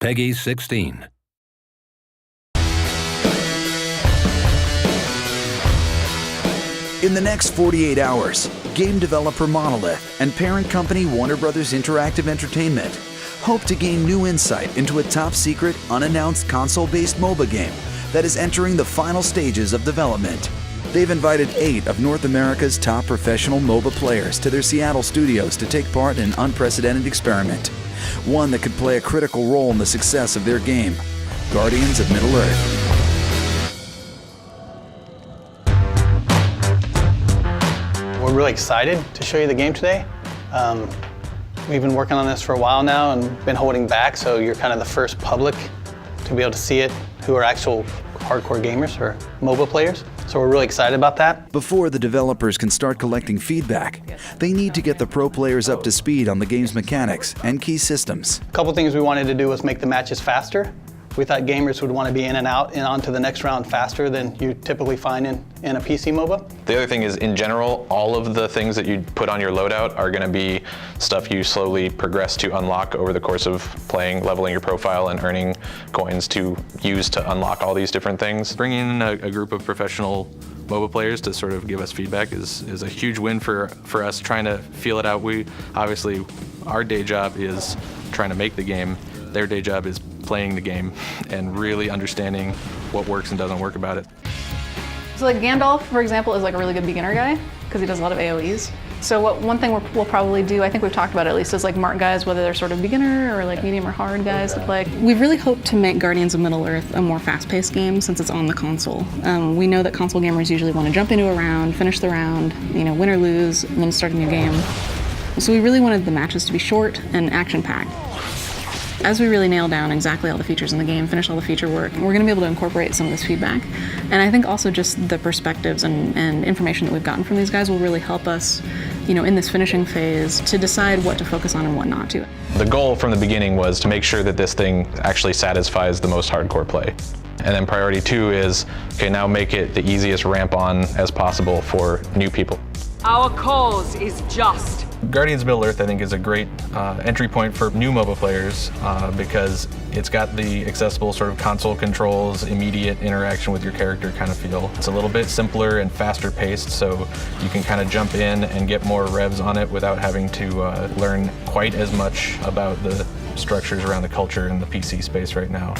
Peggy 16. In the next 48 hours, game developer Monolith and parent company Warner Bros. Interactive Entertainment hope to gain new insight into a top-secret, unannounced console-based MOBA game that is entering the final stages of development. They've invited 8 of North America's top professional MOBA players to their Seattle studios to take part in an unprecedented experiment, one that could play a critical role in the success of their game, Guardians of Middle-earth. We're really excited to show you the game today. We've been working on this for a while now and been holding back, so you're kind of the first public to be able to see it who are actual hardcore gamers or MOBA players. So we're really excited about that. Before the developers can start collecting feedback, they need to get the pro players up to speed on the game's mechanics and key systems. A couple things we wanted to do was make the matches faster. We thought gamers would want to be in and out and on to the next round faster than you typically find in a PC MOBA. The other thing is, in general, all of the things that you put on your loadout are going to be stuff you slowly progress to unlock over the course of playing, leveling your profile, and earning coins to use to unlock all these different things. Bringing in a group of professional MOBA players to sort of give us feedback is a huge win for us trying to feel it out. We obviously, our day job is trying to make the game. Their day job is playing the game and really understanding what works and doesn't work about it. So like Gandalf, for example, is like a really good beginner guy because he does a lot of AoEs. So one thing we'll probably do, I think we've talked about it at least, is like mark guys, whether they're sort of beginner or like medium or hard guys to play. We've really hoped to make Guardians of Middle-earth a more fast-paced game since it's on the console. We know that console gamers usually want to jump into a round, finish the round, win or lose, and then start a new game. So we really wanted the matches to be short and action-packed. As we really nail down exactly all the features in the game, finish all the feature work, we're going to be able to incorporate some of this feedback. And I think also just the perspectives and information that we've gotten from these guys will really help us, in this finishing phase to decide what to focus on and what not to. The goal from the beginning was to make sure that this thing actually satisfies the most hardcore play. And then priority 2 is, okay, now make it the easiest ramp on as possible for new people. Our cause is just. Guardians of Middle-earth, I think, is a great entry point for new MOBA players because it's got the accessible sort of console controls, immediate interaction with your character kind of feel. It's a little bit simpler and faster paced, so you can kind of jump in and get more revs on it without having to learn quite as much about the structures around the culture in the PC space right now.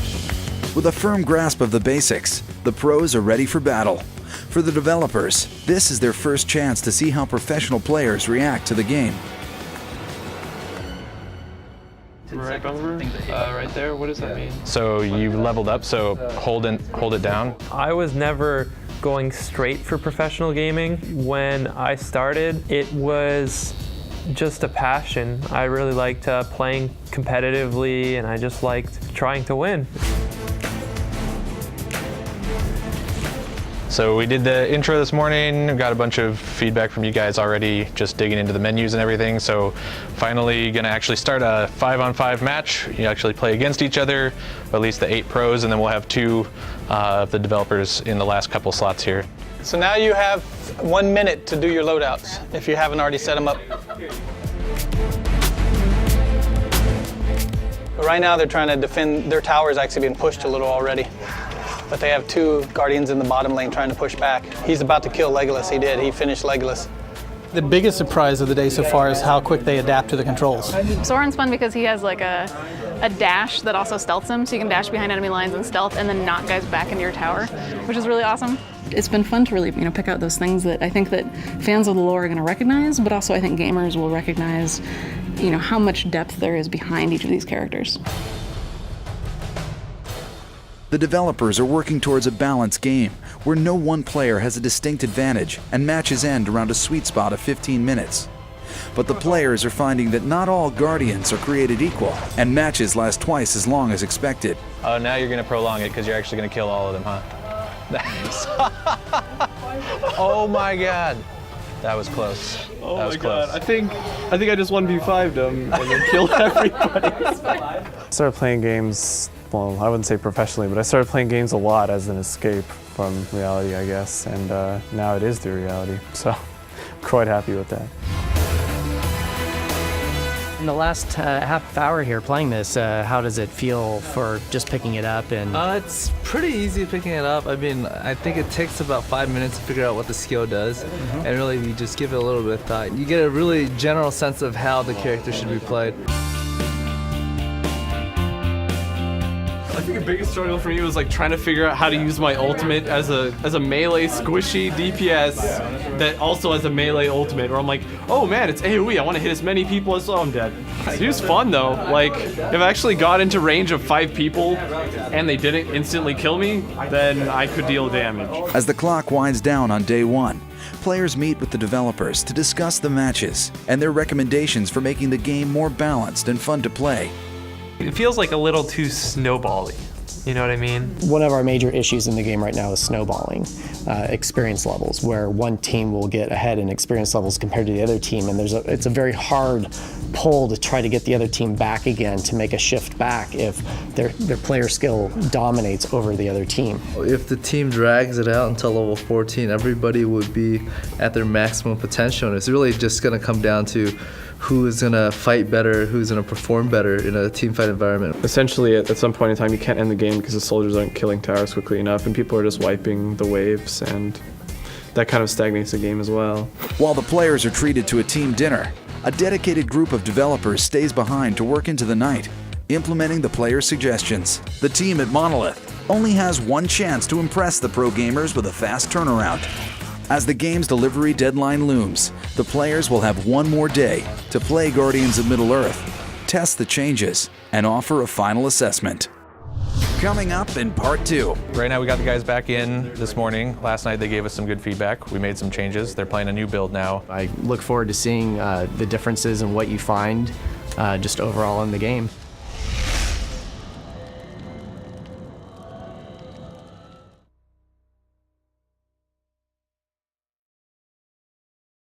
With a firm grasp of the basics, the pros are ready for battle. For the developers, this is their first chance to see how professional players react to the game. Right bumper, right there, what does that mean? So you leveled up, so hold it down. I was never going straight for professional gaming. When I started, it was just a passion. I really liked playing competitively, and I just liked trying to win. So we did the intro this morning, got a bunch of feedback from you guys already, just digging into the menus and everything. So finally gonna actually start a 5-on-5 match. You actually play against each other, or at least the 8 pros, and then we'll have 2 of the developers in the last couple slots here. So now you have 1 minute to do your loadouts if you haven't already set them up. But right now they're trying to defend, their tower is actually being pushed a little already. But they have 2 Guardians in the bottom lane trying to push back. He's about to kill Legolas. He did. He finished Legolas. The biggest surprise of the day so far is how quick they adapt to the controls. Soren's fun because he has like a dash that also stealths him, so you can dash behind enemy lines and stealth and then knock guys back into your tower, which is really awesome. It's been fun to really pick out those things that I think that fans of the lore are going to recognize, but also I think gamers will recognize how much depth there is behind each of these characters. The developers are working towards a balanced game where no one player has a distinct advantage and matches end around a sweet spot of 15 minutes. But the players are finding that not all Guardians are created equal, and matches last twice as long as expected. Oh, now you're gonna prolong it because you're actually gonna kill all of them, huh? Oh my God. That was close. Oh that was my close. God, I think I just 1v5'd them and then killed everybody. I started playing games, well, I wouldn't say professionally, but I started playing games a lot as an escape from reality, I guess, and now it is the reality, so I'm quite happy with that. In the last half hour here playing this, how does it feel for just picking it up? And it's pretty easy picking it up. I mean, I think it takes about 5 minutes to figure out what the skill does, and really you just give it a little bit of thought. You get a really general sense of how the character should be played. I think the biggest struggle for me was like trying to figure out how to use my ultimate as a melee squishy DPS that also has a melee ultimate, where I'm like, oh man, it's AoE, I want to hit as many people as, oh, I'm dead. It was fun though. Like, if I actually got into range of 5 people and they didn't instantly kill me, then I could deal damage. As the clock winds down on day 1, players meet with the developers to discuss the matches and their recommendations for making the game more balanced and fun to play. It feels like a little too snowbally. You know what I mean? one of our major issues in the game right now is snowballing, experience levels, where one team will get ahead in experience levels compared to the other team, and it's a very hard pull to try to get the other team back again, to make a shift back if their player skill dominates over the other team. If the team drags it out until level 14, everybody would be at their maximum potential, and it's really just going to come down to who is going to fight better, who's going to perform better in a team fight environment. Essentially, at some point in time, you can't end the game because the soldiers aren't killing towers quickly enough, and people are just wiping the waves, and that kind of stagnates the game as well. While the players are treated to a team dinner, a dedicated group of developers stays behind to work into the night, implementing the players' suggestions. The team at Monolith only has one chance to impress the pro gamers with a fast turnaround. As the game's delivery deadline looms, the players will have one more day to play Guardians of Middle-earth, test the changes, and offer a final assessment. Coming up in Part 2. Right now we got the guys back in this morning. Last night they gave us some good feedback. We made some changes. They're playing a new build now. I look forward to seeing the differences in what you find just overall in the game.